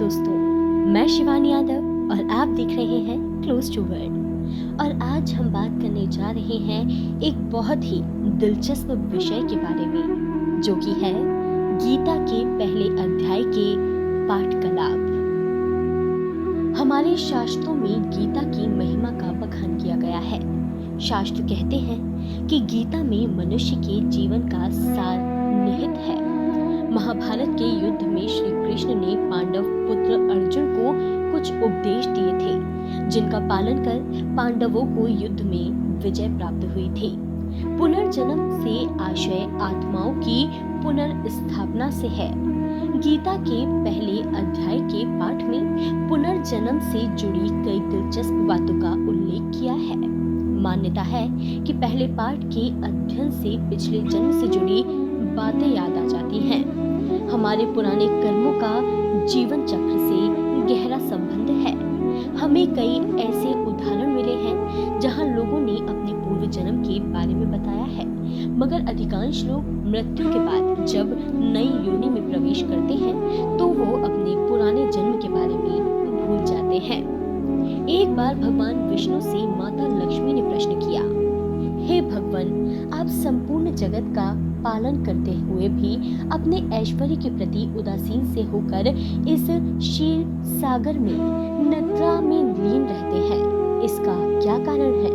दोस्तों, मैं शिवानी यादव और आप देख रहे हैं क्लोज टू वर्ड। और आज हम बात करने जा रहे हैं एक बहुत ही दिलचस्प विषय के बारे में, जो कि है गीता के पहले अध्याय के पाठ का लाभ। हमारे शास्त्रों में गीता की महिमा का बखान किया गया है। शास्त्र कहते हैं कि गीता में मनुष्य के जीवन का सार निहित है। महाभारत के युद्ध में श्री कृष्ण ने पांडव पुत्र अर्जुन को कुछ उपदेश दिए थे, जिनका पालन कर पांडवों को युद्ध में विजय प्राप्त हुई थी। पुनर्जन्म से आशय आत्माओं की पुनर्स्थापना से है। गीता के पहले अध्याय के पाठ में पुनर्जन्म से जुड़ी कई दिलचस्प बातों का उल्लेख किया है। मान्यता है कि पहले पाठ के अध्ययन से पिछले जन्म से जुड़ी बातें याद आ जाती हैं। हमारे पुराने कर्मों का जीवन चक्र से गहरा संबंध है। हमें कई ऐसे उदाहरण मिले हैं जहां लोगों ने अपने पूर्व जन्म के बारे में बताया है, मगर अधिकांश लोग मृत्यु के बाद जब नई योनि में प्रवेश करते हैं तो वो अपने पुराने जन्म के बारे में भूल जाते हैं। एक बार भगवान विष्णु से माता लक्ष्मी ने प्रश्न किया, हे भगवान, आप संपूर्ण जगत का पालन करते हुए भी अपने ऐश्वर्य के प्रति उदासीन से होकर इस क्षीर सागर में निद्रा में लीन रहते हैं। इसका क्या कारण है?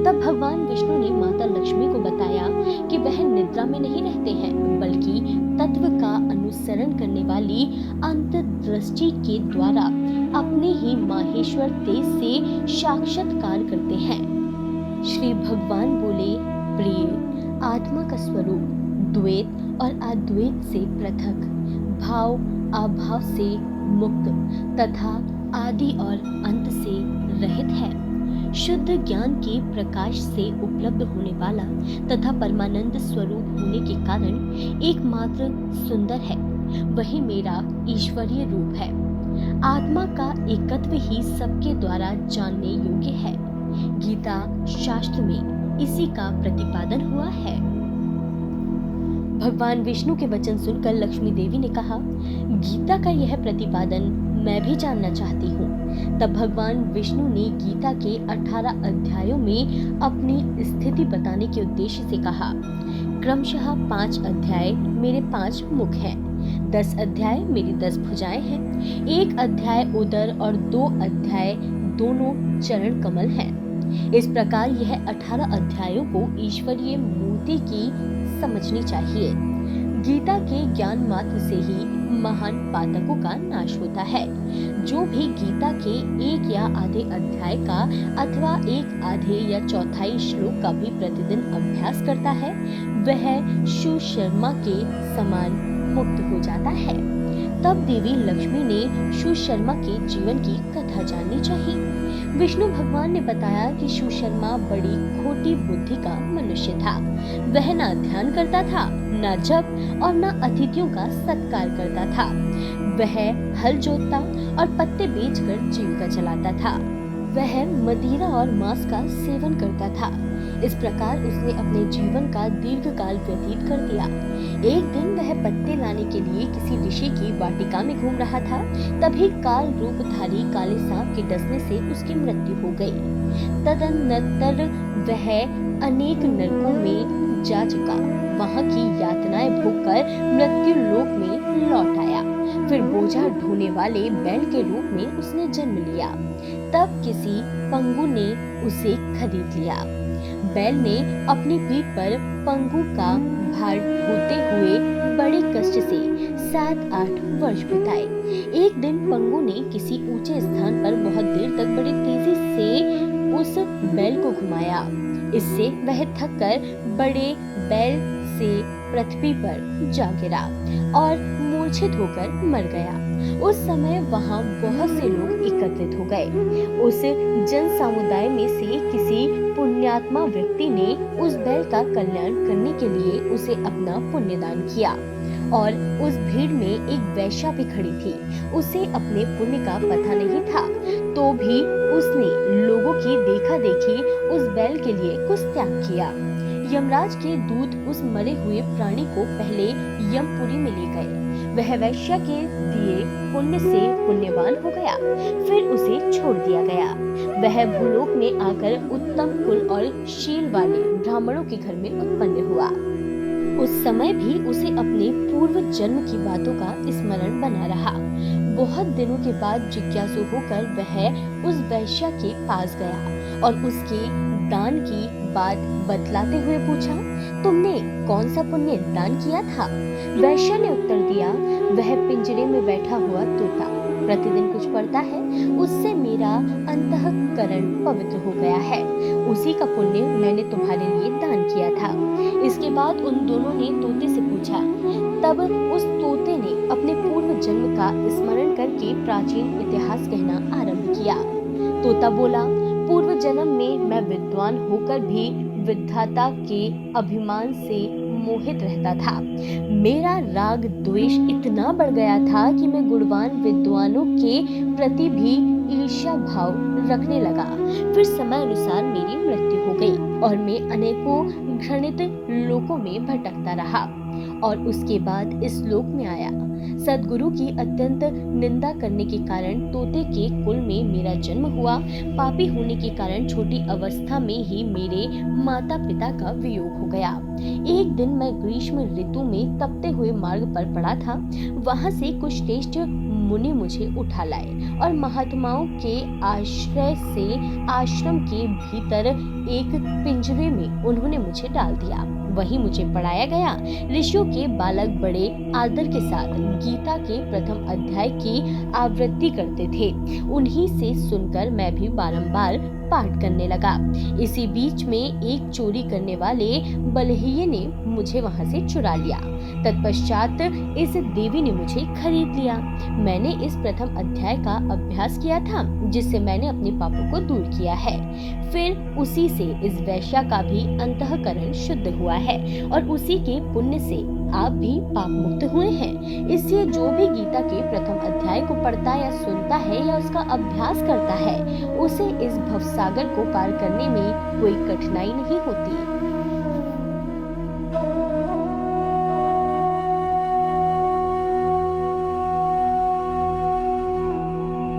तब भगवान विष्णु ने माता लक्ष्मी को बताया कि वह निद्रा में नहीं रहते हैं, बल्कि तत्व का अनुसरण करने वाली अंतर्दृष्टि के द्वारा अपने ही माहेश्वर तेज से साक्षात्कार करते हैं। श्री भगवान बोले, प्रिय, आत्मा का स्वरूप द्वैत और अद्वैत से पृथक, भाव अभाव से मुक्त तथा आदि और अंत से रहित है। शुद्ध ज्ञान के प्रकाश से उपलब्ध होने वाला तथा परमानंद स्वरूप होने के कारण एकमात्र सुंदर है। वही मेरा ईश्वरीय रूप है। आत्मा का एकत्व ही सबके द्वारा जानने योग्य है। गीता शास्त्र में इसी का प्रतिपादन हुआ है। भगवान विष्णु के वचन सुनकर लक्ष्मी देवी ने कहा, गीता का यह प्रतिपादन मैं भी जानना चाहती हूँ। तब भगवान विष्णु ने गीता के 18 अध्यायों में अपनी स्थिति बताने के उद्देश्य से कहा, क्रमशः 5 अध्याय मेरे 5 मुख हैं, 10 अध्याय मेरी 10 भुजाएं हैं, 1 अध्याय उदर और 2 अध्याय दोनों चरण कमल हैं। इस प्रकार यह 18 अध्यायों को ईश्वरीय मूर्ति की समझनी चाहिए। गीता के ज्ञान मात्र से ही महान पातकों का नाश होता है। जो भी गीता के 1 या आधे अध्याय का अथवा 1 आधे या चौथाई श्लोक का भी प्रतिदिन अभ्यास करता है, वह सुशर्मा के समान मुक्त हो जाता है। तब देवी लक्ष्मी ने सुशर्मा के जीवन की कथा जाननी चाहिए। विष्णु भगवान ने बताया कि सुशर्मा बड़ी खोटी बुद्धि का मनुष्य था। वह न ध्यान करता था, न जप और न अतिथियों का सत्कार करता था। वह हल जोतता और पत्ते बेचकर जीविका चलाता था। वह मदिरा और मांस का सेवन करता था। इस प्रकार उसने अपने जीवन का दीर्घकाल व्यतीत कर दिया। एक दिन वह पत्ते लाने के लिए किसी ऋषि की वाटिका में घूम रहा था। तभी काल रूपधारी काले सांप के डसने से उसकी मृत्यु हो गई। तदनंतर वह अनेक नरकों में जा चुका। वहां की यातनाएं भोगकर मृत्यु लोक में लौट आया। फिर बोझा ढोने वाले बैल के रूप में उसने जन्म लिया। तब किसी पंगु ने उसे खरीद लिया। बैल ने अपनी पीठ पर पंगु का भार ढोते हुए बड़े कष्ट से 7-8 वर्ष बिताए। एक दिन पंगु ने किसी ऊंचे स्थान पर बहुत देर तक बड़ी तेजी से उस बैल को घुमाया। इससे वह थककर बड़े बैल से पृथ्वी पर जा गिरा और मूर्छित होकर मर गया। उस समय वहां बहुत से लोग एकत्रित हो गए। उस जन समुदाय में से किसी पुण्यात्मा व्यक्ति ने उस बैल का कल्याण करने के लिए उसे अपना पुण्यदान किया। और उस भीड़ में एक वैश्या भी खड़ी थी। उसे अपने पुण्य का पता नहीं था, तो भी उसने लोगों की देखा देखी उस बैल के लिए कुछ त्याग किया। यमराज के दूत उस मरे हुए प्राणी को पहले यमपुरी में ले गए। वह वैश्या के दिए पुण्य से पुण्यवान हो गया, फिर उसे छोड़ दिया गया। वह भूलोक में आकर उत्तम कुल और शील वाले ब्राह्मणों के घर में उत्पन्न हुआ। उस समय भी उसे अपने पूर्व जन्म की बातों का स्मरण बना रहा। बहुत दिनों के बाद जिज्ञासु होकर वह उस वैश्या के पास गया और उसके दान की बात बतलाते हुए पूछा, तुमने कौन सा पुण्य दान किया था? वैश्या ने उत्तर दिया, वह पिंजरे में बैठा हुआ तोता प्रतिदिन कुछ पढ़ता है, उससे मेरा अंतःकरण पवित्र हो गया है। उसी का पुण्य मैंने तुम्हारे लिए दान किया था। इसके बाद उन दोनों ने तोते से पूछा। तब उस तोते ने अपने पूर्व जन्म का स्मरण करके प्राचीन इतिहास कहना आरंभ किया। तोता बोला, पूर्व जन्म में मैं विद्वान होकर भी विधाता के अभिमान से मोहित रहता था। मेरा राग द्वेष इतना बढ़ गया था कि मैं गुणवान विद्वानों के प्रति भी ईर्ष्या भाव रखने लगा। फिर समय अनुसार मेरी मृत्यु हो गई और मैं अनेकों घृणित लोकों में भटकता रहा और उसके बाद इस लोक में आया। सद्गुरु की अत्यंत निंदा करने के कारण तोते के कुल में मेरा जन्म हुआ। पापी होने के कारण छोटी अवस्था में ही मेरे माता पिता का वियोग हो गया। एक दिन मैं ग्रीष्म ऋतु में तपते हुए मार्ग पर पड़ा था। वहां से कुछ श्रेष्ठ मुनि मुझे उठा लाए और महात्माओं के आश्रय से आश्रम के भीतर एक पिंजरे में उन्होंने मुझे डाल दिया। वहीं मुझे पढ़ाया गया। ऋषियों के बालक बड़े आदर के साथ गीता के प्रथम अध्याय की आवृत्ति करते थे। उन्हीं से सुनकर मैं भी बारंबार पाठ करने लगा। इसी बीच में एक चोरी करने वाले बलहीये ने मुझे वहां से चुरा लिया। तत्पश्चात इस देवी ने मुझे खरीद लिया। मैंने इस प्रथम अध्याय का अभ्यास किया था, जिससे मैंने अपने पापों को दूर किया है। फिर उसी से इस वैश्या का भी अंतःकरण शुद्ध हुआ है और उसी के पुण्य से आप भी पाप मुक्त हुए हैं। इसलिए जो भी गीता के प्रथम अध्याय को पढ़ता या सुनता है या उसका अभ्यास करता है, उसे इस भवसागर को पार करने में कोई कठिनाई नहीं होती।